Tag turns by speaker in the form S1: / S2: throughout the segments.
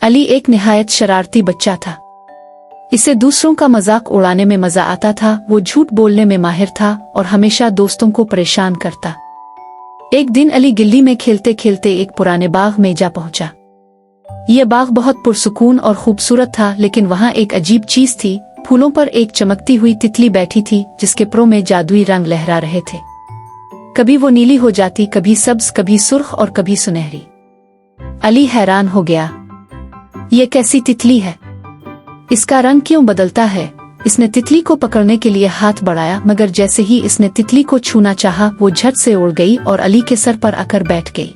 S1: अली एक निहायत शरारती बच्चा था। इसे दूसरों का मजाक उड़ाने में मजा आता था। वो झूठ बोलने में माहिर था और हमेशा दोस्तों को परेशान करता। एक दिन अली गिल्ली में खेलते खेलते एक पुराने बाग में जा पहुंचा। यह बाग बहुत पुरसुकून और खूबसूरत था, लेकिन वहां एक अजीब चीज थी। फूलों पर एक चमकती हुई तितली बैठी थी जिसके परों में जादुई रंग लहरा रहे थे। कभी वो नीली हो जाती, कभी सब्ज, कभी सुर्ख और कभी सुनहरी। अली हैरान हो गया, ये कैसी तितली है? इसका रंग क्यों बदलता है? इसने तितली को पकड़ने के लिए हाथ बढ़ाया, मगर जैसे ही इसने तितली को छूना चाहा, वो झट से उड़ गई और अली के सर पर आकर बैठ गई।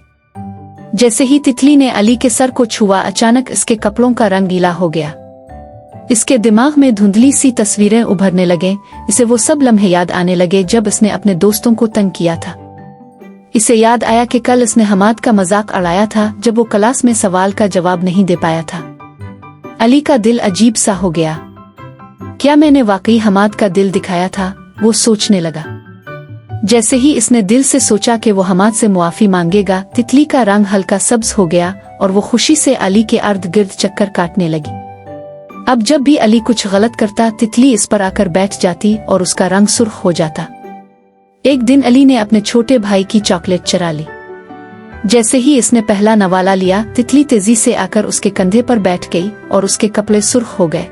S1: जैसे ही तितली ने अली के सर को छुआ, अचानक इसके कपड़ों का रंग गीला हो गया। इसके दिमाग में धुंधली सी तस्वीरें उभरने लगे। इसे वो सब लम्हे याद आने लगे जब इसने अपने दोस्तों को तंग किया था। इसे याद आया कि कल इसने हमाद का मजाक उड़ाया था जब वो क्लास में सवाल का जवाब नहीं दे पाया था। अली का दिल अजीब सा हो गया। क्या मैंने वाकई हमाद का दिल दिखाया था? वो सोचने लगा। जैसे ही इसने दिल से सोचा कि वो हमाद से मुआफी मांगेगा, तितली का रंग हल्का सब्ज हो गया और वो खुशी से अली के अर्द गिर्द चक्कर काटने लगी। अब जब भी अली कुछ गलत करता, तितली इस पर आकर बैठ जाती और उसका रंग सुर्ख हो जाता। एक दिन अली ने अपने छोटे भाई की चॉकलेट चुरा ली। जैसे ही इसने पहला नवाला लिया, तितली तेजी से आकर उसके कंधे पर बैठ गई और उसके कपड़े सुर्ख हो गए।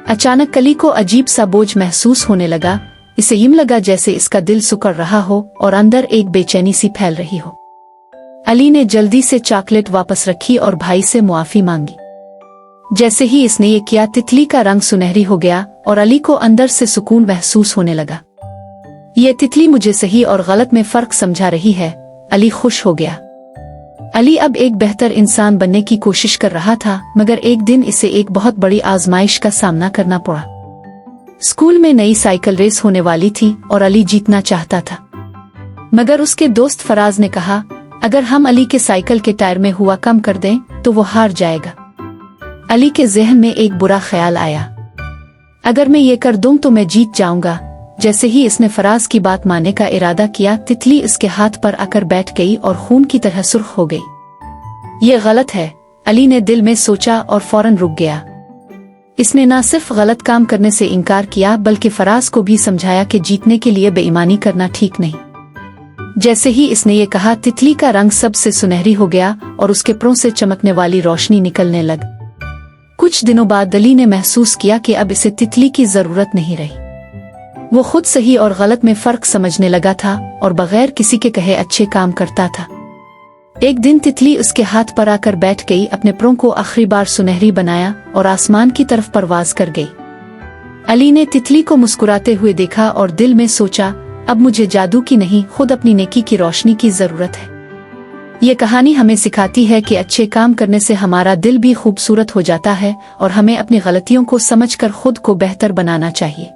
S1: अचानक अली को अजीब सा बोझ महसूस होने लगा। इसे यूं लगा जैसे इसका दिल सिकुड़ रहा हो और अंदर एक बेचैनी सी फैल रही हो। अली ने जल्दी से चॉकलेट वापस रखी और भाई से मुआफी मांगी। जैसे ही इसने ये किया, तितली का रंग सुनहरी हो गया और अली को अंदर से सुकून महसूस होने लगा। ये तितली मुझे सही और गलत में फर्क समझा रही है। अली खुश हो गया। अली अब एक बेहतर इंसान बनने की कोशिश कर रहा था, मगर एक दिन इसे एक बहुत बड़ी आजमाइश का सामना करना पड़ा। स्कूल में नई साइकिल रेस होने वाली थी और अली जीतना चाहता था, मगर उसके दोस्त फराज ने कहा, अगर हम अली के साइकिल के टायर में हुआ कम कर दें तो वो हार जाएगा। अली के जहन में एक बुरा ख्याल आया, अगर मैं ये कर दूं तो मैं जीत जाऊंगा। जैसे ही इसने फराज की बात मानने का इरादा किया, तितली इसके हाथ पर आकर बैठ गई और खून की तरह सुर्ख हो गई। ये गलत है, अली ने दिल में सोचा और फौरन रुक गया। इसने न सिर्फ गलत काम करने से इनकार किया, बल्कि फराज को भी समझाया कि जीतने के लिए बेईमानी करना ठीक नहीं। जैसे ही इसने ये कहा, तितली का रंग सबसे सुनहरी हो गया और उसके परों से चमकने वाली रोशनी निकलने लग। कुछ दिनों बाद अली ने महसूस किया कि अब इसे तितली की जरूरत नहीं रही। वो खुद सही और गलत में फर्क समझने लगा था और बगैर किसी के कहे अच्छे काम करता था। एक दिन तितली उसके हाथ पर आकर बैठ गई, अपने परों को आखिरी बार सुनहरी बनाया और आसमान की तरफ परवाज कर गई। अली ने तितली को मुस्कुराते हुए देखा और दिल में सोचा, अब मुझे जादू की नहीं, खुद अपनी नेकी की रोशनी की जरूरत है। ये कहानी हमें सिखाती है कि अच्छे काम करने से हमारा दिल भी खूबसूरत हो जाता है और हमें अपनी गलतियों को समझकर खुद को बेहतर बनाना चाहिए।